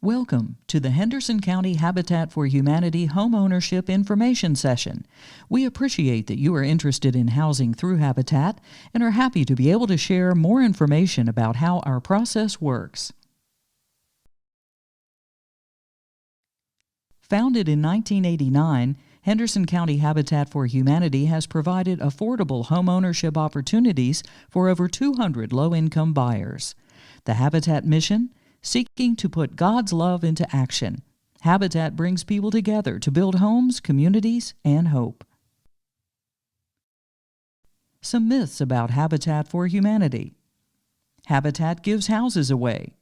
Welcome to the Henderson County Habitat for Humanity Homeownership Information Session. We appreciate that you are interested in housing through Habitat and are happy to be able to share more information about how our process works. Founded in 1989, Henderson County Habitat for Humanity has provided affordable homeownership opportunities for over 200 low-income buyers. The Habitat mission: seeking to put God's love into action. Habitat brings people together to build homes, communities, and hope. Some myths about Habitat for Humanity. Habitat gives houses away.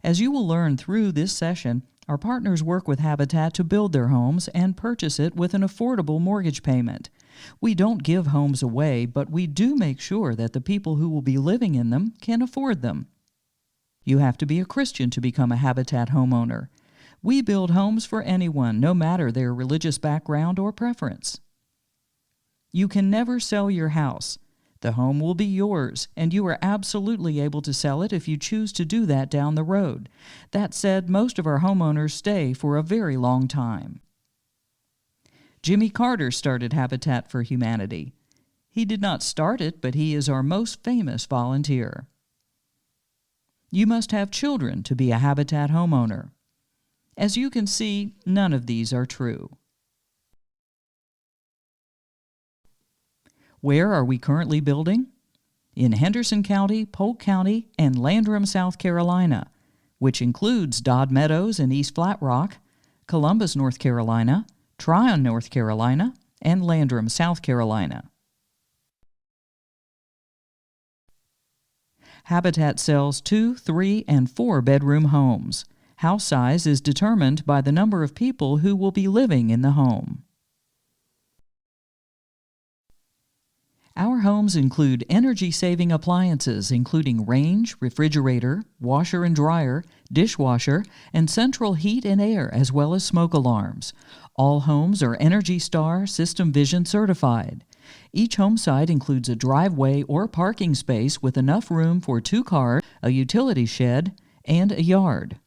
As you will learn through this session, our partners work with Habitat to build their homes and purchase it with an affordable mortgage payment. We don't give homes away, but we do make sure that the people who will be living in them can afford them. You have to be a Christian to become a Habitat homeowner. We build homes for anyone, no matter their religious background or preference. You can never sell your house. The home will be yours, and you are absolutely able to sell it if you choose to do that down the road. That said, most of our homeowners stay for a very long time. Jimmy Carter started Habitat for Humanity. He did not start it, but he is our most famous volunteer. You must have children to be a Habitat homeowner. As you can see, none of these are true. Where are we currently building? In Henderson County, Polk County, and Landrum, South Carolina, which includes Dodd Meadows and East Flat Rock, Columbus, North Carolina, Tryon, North Carolina, and Landrum, South Carolina. Habitat sells 2, 3, and 4 bedroom homes. House size is determined by the number of people who will be living in the home. Our homes include energy-saving appliances including range, refrigerator, washer and dryer, dishwasher, and central heat and air, as well as smoke alarms. All homes are ENERGY STAR System Vision certified. Each home site includes a driveway or parking space with enough room for 2 cars, a utility shed, and a yard.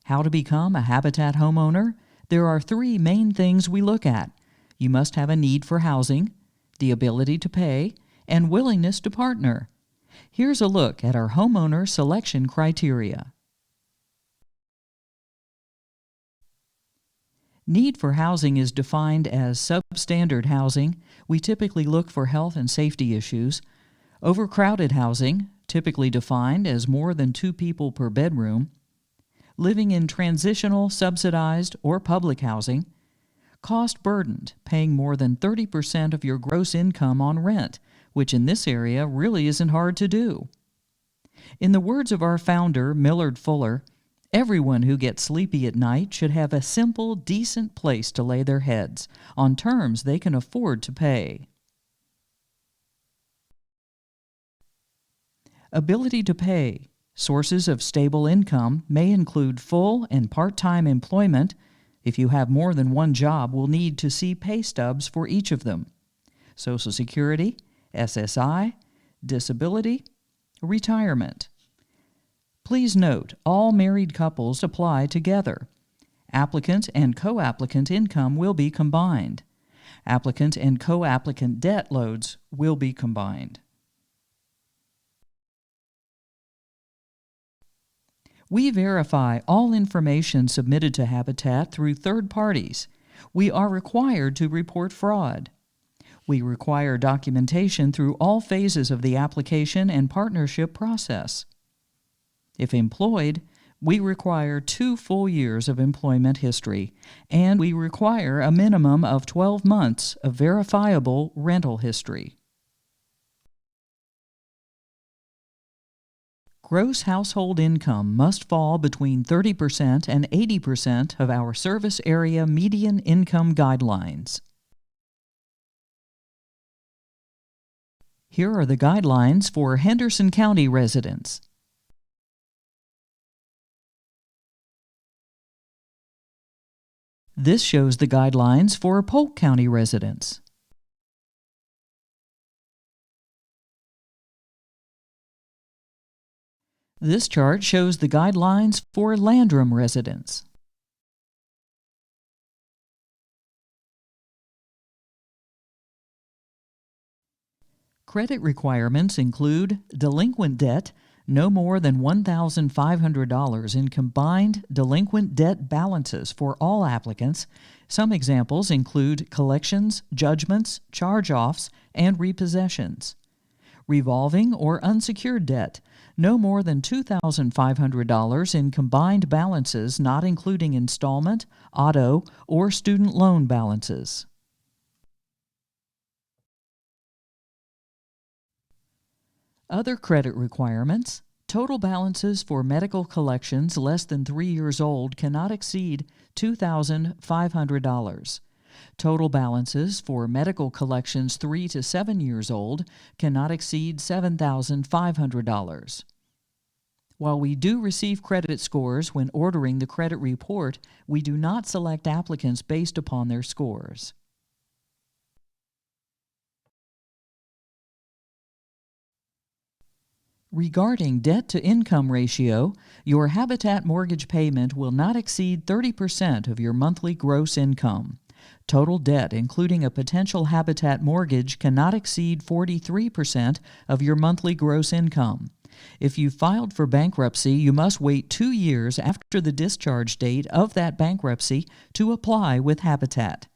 How to become a Habitat homeowner? There are 3 main things we look at. You must have a need for housing, the ability to pay, and willingness to partner. Here's a look at our homeowner selection criteria. Need for housing is defined as substandard housing. We typically look for health and safety issues. Overcrowded housing, typically defined as more than 2 people per bedroom. Living in transitional, subsidized, or public housing. Cost-burdened, paying more than 30% of your gross income on rent, which in this area really isn't hard to do. In the words of our founder, Millard Fuller, everyone who gets sleepy at night should have a simple, decent place to lay their heads, on terms they can afford to pay. Ability to pay. Sources of stable income may include full and part-time employment. If you have more than one job, we'll need to see pay stubs for each of them. Social Security, SSI, disability, retirement. Please note, all married couples apply together. Applicant and co-applicant income will be combined. Applicant and co-applicant debt loads will be combined. We verify all information submitted to Habitat through third parties. We are required to report fraud. We require documentation through all phases of the application and partnership process. If employed, we require 2 full years of employment history, and we require a minimum of 12 months of verifiable rental history. Gross household income must fall between 30% and 80% of our service area median income guidelines. Here are the guidelines for Henderson County residents. This shows the guidelines for Polk County residents. This chart shows the guidelines for Landrum residents. Credit requirements include delinquent debt, no more than $1,500 in combined delinquent debt balances for all applicants. Some examples include collections, judgments, charge-offs, and repossessions. Revolving or unsecured debt, no more than $2,500 in combined balances not including installment, auto, or student loan balances. Other credit requirements: total balances for medical collections less than 3 years old cannot exceed $2,500. Total balances for medical collections 3 to 7 years old cannot exceed $7,500. While we do receive credit scores when ordering the credit report, we do not select applicants based upon their scores. Regarding debt-to-income ratio, your Habitat mortgage payment will not exceed 30% of your monthly gross income. Total debt, including a potential Habitat mortgage, cannot exceed 43% of your monthly gross income. If you filed for bankruptcy, you must wait 2 years after the discharge date of that bankruptcy to apply with Habitat.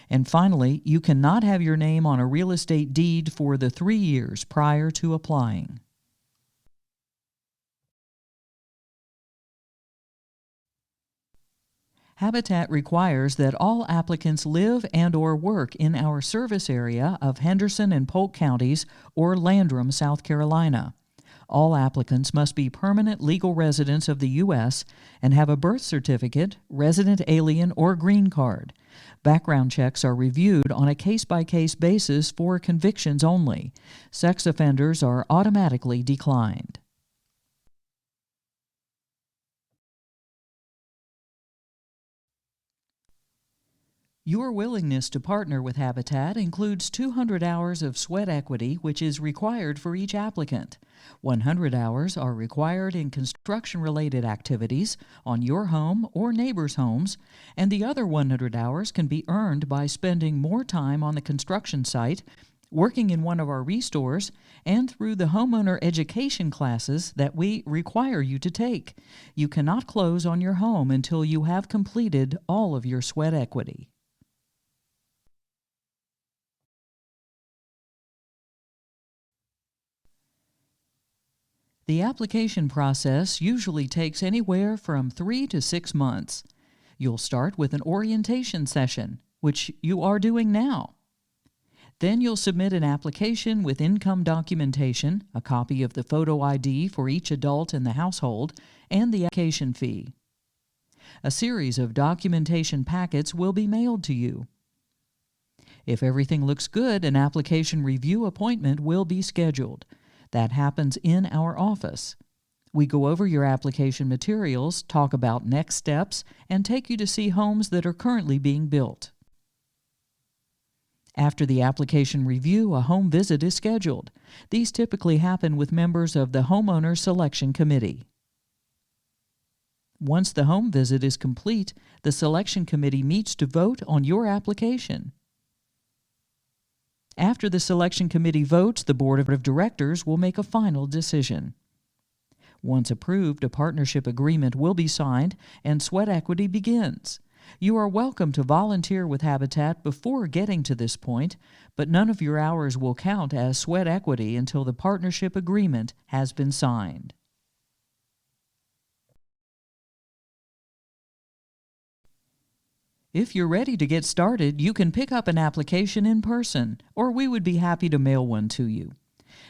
And finally, you cannot have your name on a real estate deed for the 3 years prior to applying. Habitat requires that all applicants live and/or work in our service area of Henderson and Polk counties or Landrum, South Carolina. All applicants must be permanent legal residents of the U.S. and have a birth certificate, resident alien, or green card. Background checks are reviewed on a case-by-case basis for convictions only. Sex offenders are automatically declined. Your willingness to partner with Habitat includes 200 hours of sweat equity, which is required for each applicant. 100 hours are required in construction-related activities on your home or neighbors' homes, and the other 100 hours can be earned by spending more time on the construction site, working in one of our restores, and through the homeowner education classes that we require you to take. You cannot close on your home until you have completed all of your sweat equity. The application process usually takes anywhere from 3 to 6 months. You'll start with an orientation session, which you are doing now. Then you'll submit an application with income documentation, a copy of the photo ID for each adult in the household, and the application fee. A series of documentation packets will be mailed to you. If everything looks good, an application review appointment will be scheduled. That happens in our office. We go over your application materials, talk about next steps, and take you to see homes that are currently being built. After the application review, a home visit is scheduled. These typically happen with members of the Homeowner Selection Committee. Once the home visit is complete, the selection committee meets to vote on your application. After the selection committee votes, the board of directors will make a final decision. Once approved, a partnership agreement will be signed and sweat equity begins. You are welcome to volunteer with Habitat before getting to this point, but none of your hours will count as sweat equity until the partnership agreement has been signed. If you're ready to get started, you can pick up an application in person, or we would be happy to mail one to you.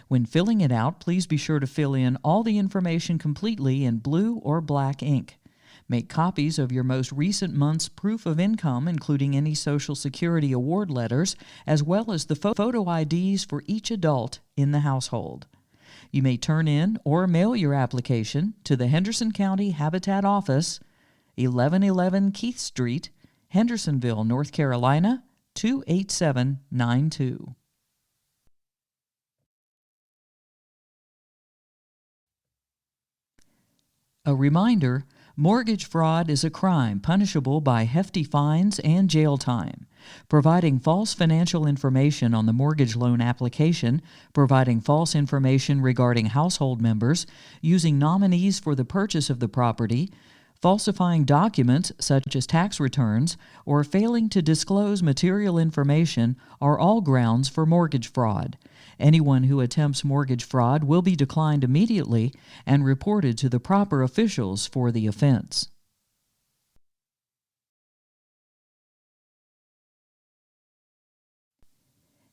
When filling it out, please be sure to fill in all the information completely in blue or black ink. Make copies of your most recent month's proof of income, including any Social Security award letters, as well as the photo IDs for each adult in the household. You may turn in or mail your application to the Henderson County Habitat Office, 1111 Keith Street, Hendersonville, North Carolina, 28792. A reminder, mortgage fraud is a crime punishable by hefty fines and jail time. Providing false financial information on the mortgage loan application, providing false information regarding household members, using nominees for the purchase of the property, falsifying documents such as tax returns, or failing to disclose material information are all grounds for mortgage fraud. Anyone who attempts mortgage fraud will be declined immediately and reported to the proper officials for the offense.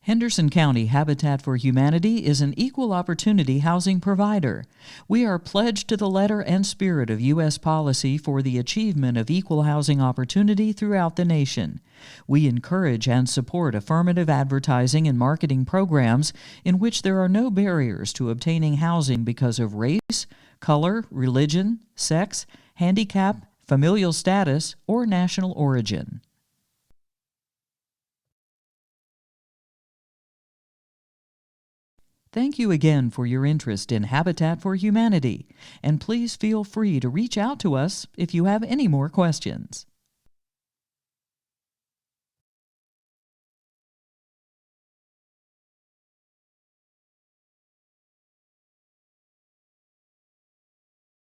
Henderson County Habitat for Humanity is an equal opportunity housing provider. We are pledged to the letter and spirit of U.S. policy for the achievement of equal housing opportunity throughout the nation. We encourage and support affirmative advertising and marketing programs in which there are no barriers to obtaining housing because of race, color, religion, sex, handicap, familial status, or national origin. Thank you again for your interest in Habitat for Humanity, and please feel free to reach out to us if you have any more questions.